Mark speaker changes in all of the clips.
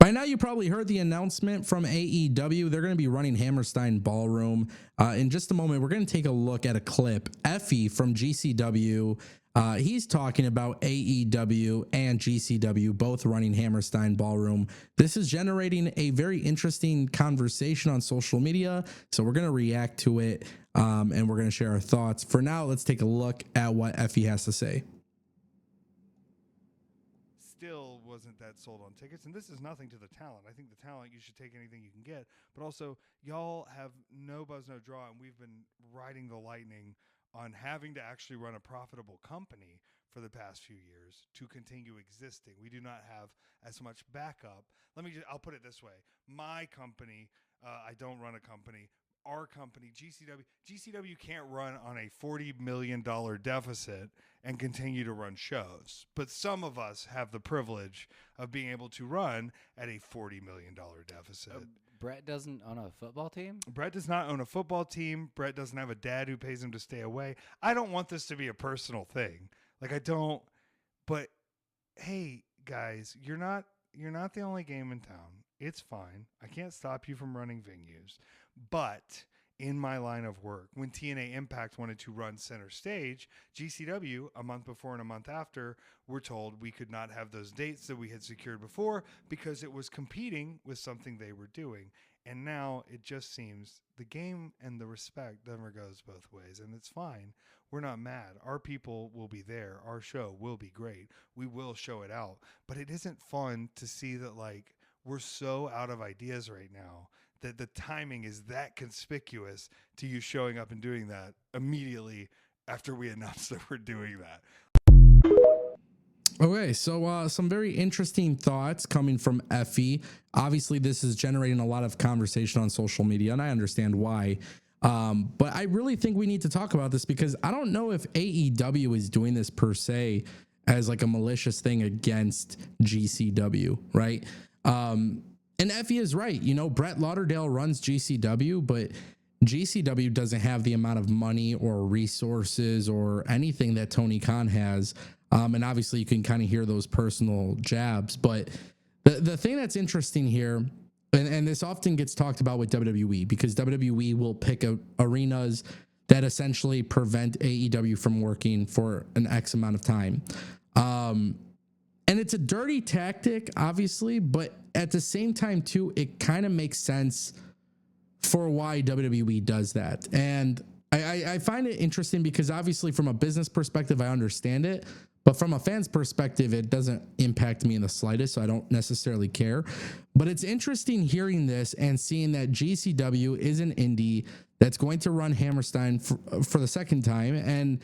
Speaker 1: By now, you probably heard the announcement from AEW. They're going to be running Hammerstein Ballroom. In just a moment, we're going to take a look at a clip. Effy from GCW, he's talking about AEW and GCW both running Hammerstein Ballroom. This is generating a very interesting conversation on social media, so we're going to react to it, and we're going to share our thoughts. For now, let's take a look at what Effy has to say.
Speaker 2: Still wasn't that sold on tickets, and this is nothing to the talent. I think the talent, you should take anything you can get, but also y'all have no buzz, no draw, and we've been riding the lightning on having to actually run a profitable company for the past few years to continue existing. We do not have as much backup. I'll put it this way. My company, I don't run a company. Our company, GCW can't run on a $40 million deficit and continue to run shows. But some of us have the privilege of being able to run at a $40 million deficit.
Speaker 3: Brett doesn't own a football team?
Speaker 2: Brett does not own a football team. Brett doesn't have a dad who pays him to stay away. I don't want this to be a personal thing. Like, I don't. But, hey, guys, you're not the only game in town. It's fine. I can't stop you from running venues. But in my line of work, when TNA Impact wanted to run center stage, GCW, a month before and a month after, were told we could not have those dates that we had secured before because it was competing with something they were doing. And now it just seems the game and the respect never goes both ways, and it's fine. We're not mad. Our people will be there. Our show will be great. We will show it out. But it isn't fun to see that, like, we're so out of ideas right now that the timing is that conspicuous to you showing up and doing that immediately after we announced that we're doing that.
Speaker 1: Okay, so some very interesting thoughts coming from Effy. Obviously, this is generating a lot of conversation on social media, and I understand why. But I really think we need to talk about this because I don't know if AEW is doing this per se as like a malicious thing against GCW, right? And Effy is right. You know, Brett Lauderdale runs GCW, but GCW doesn't have the amount of money or resources or anything that Tony Khan has. And obviously you can kind of hear those personal jabs. But the thing that's interesting here, and this often gets talked about with WWE, because WWE will pick arenas that essentially prevent AEW from working for an X amount of time. And it's a dirty tactic, obviously, but at the same time, too, it kind of makes sense for why WWE does that. And I find it interesting because obviously from a business perspective, I understand it. But from a fan's perspective, it doesn't impact me in the slightest, so I don't necessarily care. But it's interesting hearing this and seeing that GCW is an indie that's going to run Hammerstein for the second time. And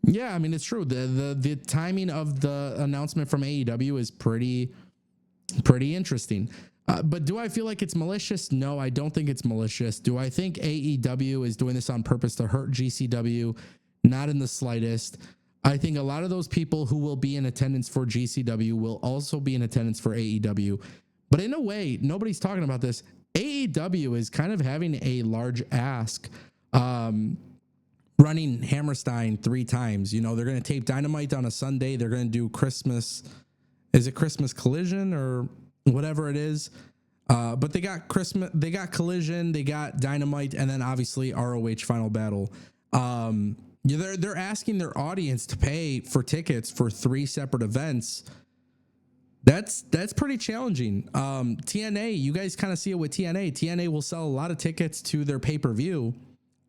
Speaker 1: yeah, I mean, it's true. The timing of the announcement from AEW is pretty interesting. But do I feel like it's malicious? No, I don't think it's malicious. Do I think AEW is doing this on purpose to hurt GCW? Not in the slightest. I think a lot of those people who will be in attendance for GCW will also be in attendance for AEW. But in a way, nobody's talking about this. AEW is kind of having a large ask, running Hammerstein 3 times. You know, they're going to tape Dynamite on a Sunday. They're going to do Christmas. Is it Christmas Collision or whatever it is? But they got Collision, they got Dynamite, and then obviously ROH Final Battle. They're asking their audience to pay for tickets for 3 separate events. That's pretty challenging. TNA, you guys kind of see it with TNA. TNA will sell a lot of tickets to their pay-per-view,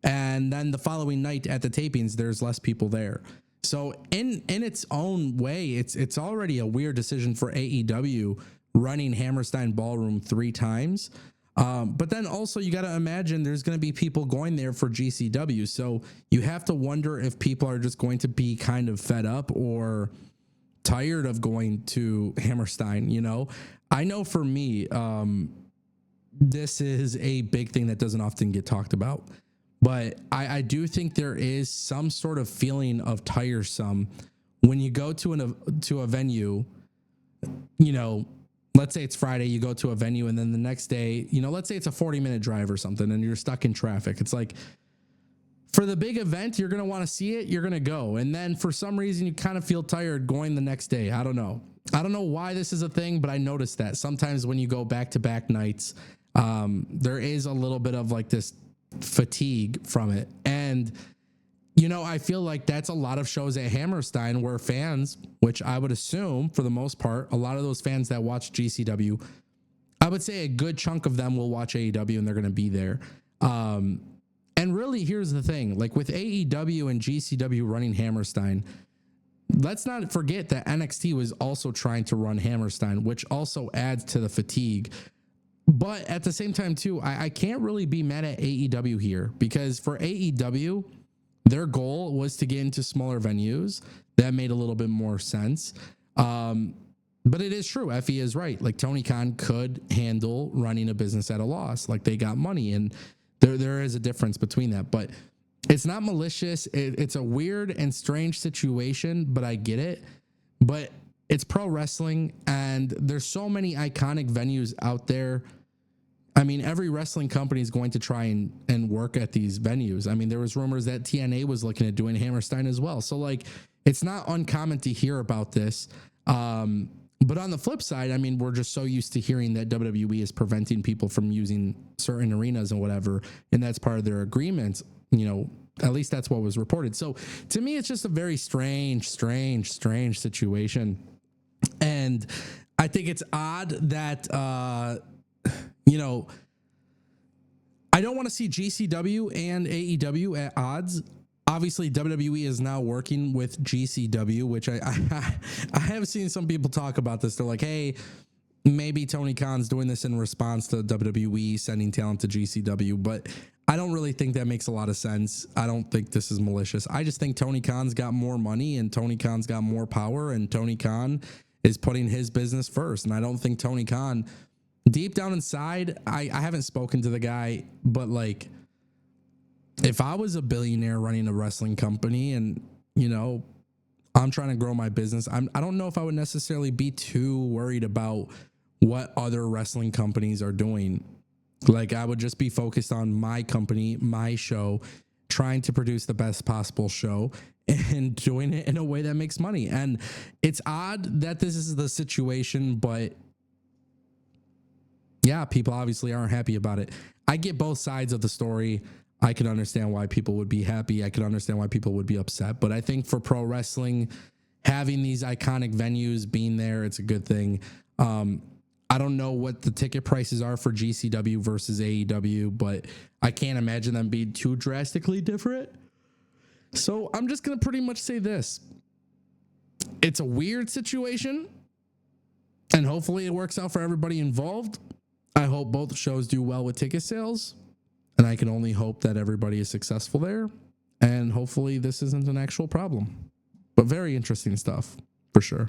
Speaker 1: and then the following night at the tapings, there's less people there. So in its own way, it's already a weird decision for AEW running Hammerstein Ballroom 3 times. But then also you got to imagine there's going to be people going there for GCW. So you have to wonder if people are just going to be kind of fed up or tired of going to Hammerstein. You know, I know for me, this is a big thing that doesn't often get talked about. But I do think there is some sort of feeling of tiresome when you go to a venue, you know, let's say it's Friday, you go to a venue, and then the next day, you know, let's say it's a 40-minute drive or something, and you're stuck in traffic. It's like, for the big event, you're going to want to see it, you're going to go. And then for some reason, you kind of feel tired going the next day. I don't know. I don't know why this is a thing, but I noticed that sometimes when you go back-to-back nights, there is a little bit of like this fatigue from it. And, you know, I feel like that's a lot of shows at Hammerstein where fans, which I would assume for the most part, a lot of those fans that watch GCW, I would say a good chunk of them will watch AEW and they're going to be there. And really, here's the thing, like with AEW and GCW running Hammerstein, let's not forget that NXT was also trying to run Hammerstein, which also adds to the fatigue. But at the same time, too, I can't really be mad at AEW here because for AEW, their goal was to get into smaller venues. That made a little bit more sense. But it is true. Effy is right. Like Tony Khan could handle running a business at a loss. Like they got money and there is a difference between that. But it's not malicious. It's a weird and strange situation, but I get it. But it's pro wrestling and there's so many iconic venues out there. I mean, every wrestling company is going to try and work at these venues. I mean, there was rumors that TNA was looking at doing Hammerstein as well. So like, it's not uncommon to hear about this. But on the flip side, I mean, we're just so used to hearing that WWE is preventing people from using certain arenas and whatever, and that's part of their agreement. You know, at least that's what was reported. So to me, it's just a very strange situation. And I think it's odd that, you know, I don't want to see GCW and AEW at odds. Obviously, WWE is now working with GCW, which I have seen some people talk about this. They're like, hey, maybe Tony Khan's doing this in response to WWE sending talent to GCW, but I don't really think that makes a lot of sense. I don't think this is malicious. I just think Tony Khan's got more money and Tony Khan's got more power and Tony Khan is putting his business first. And I don't think Tony Khan, deep down inside, I haven't spoken to the guy, but like, if I was a billionaire running a wrestling company and, you know, I'm trying to grow my business, I don't know if I would necessarily be too worried about what other wrestling companies are doing. Like I would just be focused on my company, my show, trying to produce the best possible show and doing it in a way that makes money. And it's odd that this is the situation, but yeah, people obviously aren't happy about it. I get both sides of the story. I can understand why people would be happy. I can understand why people would be upset. But I think for pro wrestling, having these iconic venues, being there, it's a good thing. I don't know what the ticket prices are for GCW versus AEW, but I can't imagine them being too drastically different. So I'm just going to pretty much say this. It's a weird situation, and hopefully it works out for everybody involved. I hope both shows do well with ticket sales. And I can only hope that everybody is successful there. And hopefully this isn't an actual problem. But very interesting stuff, for sure.